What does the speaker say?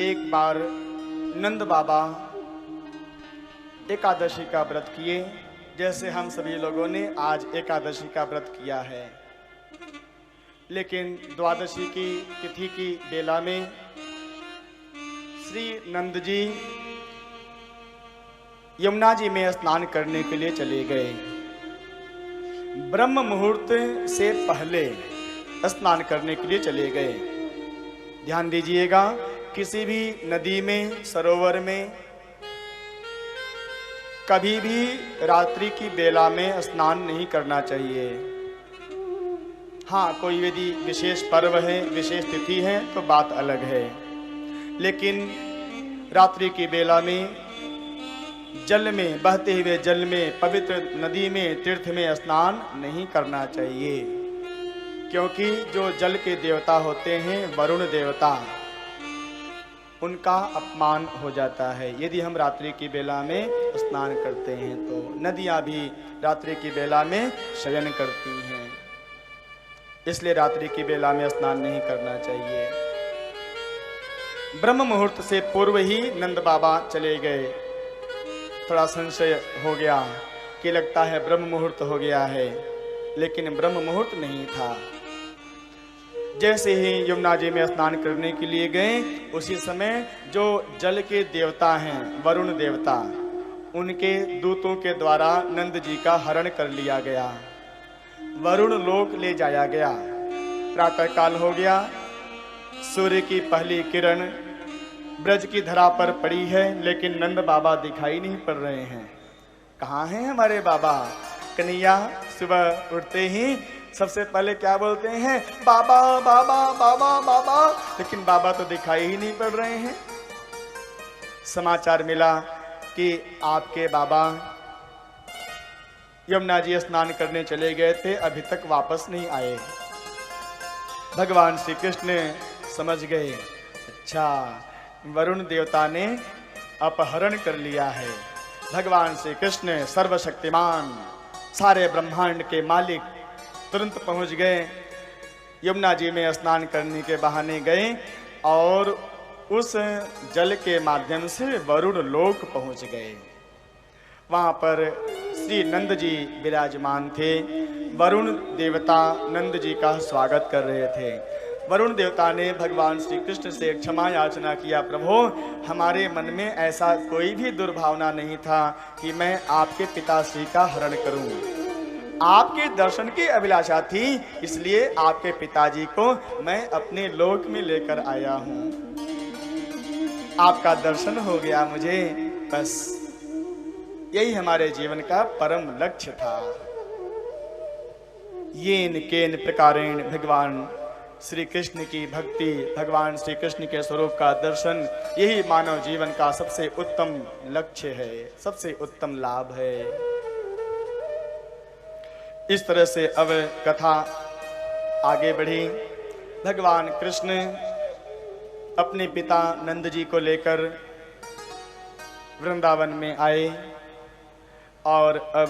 एक बार नंद बाबा एकादशी का व्रत किए, जैसे हम सभी लोगों ने आज एकादशी का व्रत किया है। लेकिन द्वादशी की तिथि की बेला में श्री नंद जी यमुना जी में स्नान करने के लिए चले गए। ब्रह्म मुहूर्त से पहले स्नान करने के लिए चले गए। ध्यान दीजिएगा, किसी भी नदी में, सरोवर में कभी भी रात्रि की बेला में स्नान नहीं करना चाहिए। हाँ, कोई यदि विशेष पर्व है, विशेष तिथि है तो बात अलग है, लेकिन रात्रि की बेला में जल में, बहते हुए जल में, पवित्र नदी में, तीर्थ में स्नान नहीं करना चाहिए, क्योंकि जो जल के देवता होते हैं, वरुण देवता, उनका अपमान हो जाता है यदि हम रात्रि की बेला में स्नान करते हैं। तो नदियां भी रात्रि की बेला में शयन करती हैं, इसलिए रात्रि की बेला में स्नान नहीं करना चाहिए। ब्रह्म मुहूर्त से पूर्व ही नंद बाबा चले गए। थोड़ा संशय हो गया कि लगता है ब्रह्म मुहूर्त हो गया है, लेकिन ब्रह्म मुहूर्त नहीं था। जैसे ही यमुना जी में स्नान करने के लिए गए, उसी समय जो जल के देवता हैं, वरुण देवता, उनके दूतों के द्वारा नंद जी का हरण कर लिया गया, वरुण लोक ले जाया गया। प्रातः काल हो गया, सूर्य की पहली किरण ब्रज की धरा पर पड़ी है, लेकिन नंद बाबा दिखाई नहीं पड़ रहे हैं। कहाँ हैं हमारे बाबा? कन्हैया सुबह उठते ही सबसे पहले क्या बोलते हैं? बाबा बाबा बाबा बाबा, लेकिन बाबा तो दिखाई ही नहीं पड़ रहे हैं। समाचार मिला कि आपके बाबा यमुना जी स्नान करने चले गए थे, अभी तक वापस नहीं आए। भगवान श्री कृष्ण समझ गए, अच्छा वरुण देवता ने अपहरण कर लिया है। भगवान श्री कृष्ण सर्वशक्तिमान, सारे ब्रह्मांड के मालिक, तुरंत पहुंच गए। यमुना जी में स्नान करने के बहाने गए और उस जल के माध्यम से वरुण लोक पहुंच गए। वहां पर श्री नंद जी विराजमान थे। वरुण देवता नंद जी का स्वागत कर रहे थे। वरुण देवता ने भगवान श्री कृष्ण से क्षमा याचना किया, प्रभु हमारे मन में ऐसा कोई भी दुर्भावना नहीं था कि मैं आपके पिताश्री का हरण करूं। आपके दर्शन की अभिलाषा थी, इसलिए आपके पिताजी को मैं अपने लोक में लेकर आया हूं। आपका दर्शन हो गया मुझे, बस यही हमारे जीवन का परम लक्ष्य था। येन केन प्रकारेण भगवान श्री कृष्ण की भक्ति, भगवान श्री कृष्ण के स्वरूप का दर्शन, यही मानव जीवन का सबसे उत्तम लक्ष्य है, सबसे उत्तम लाभ है। इस तरह से अब कथा आगे बढ़ी। भगवान कृष्ण अपने पिता नंद जी को लेकर वृंदावन में आए और अब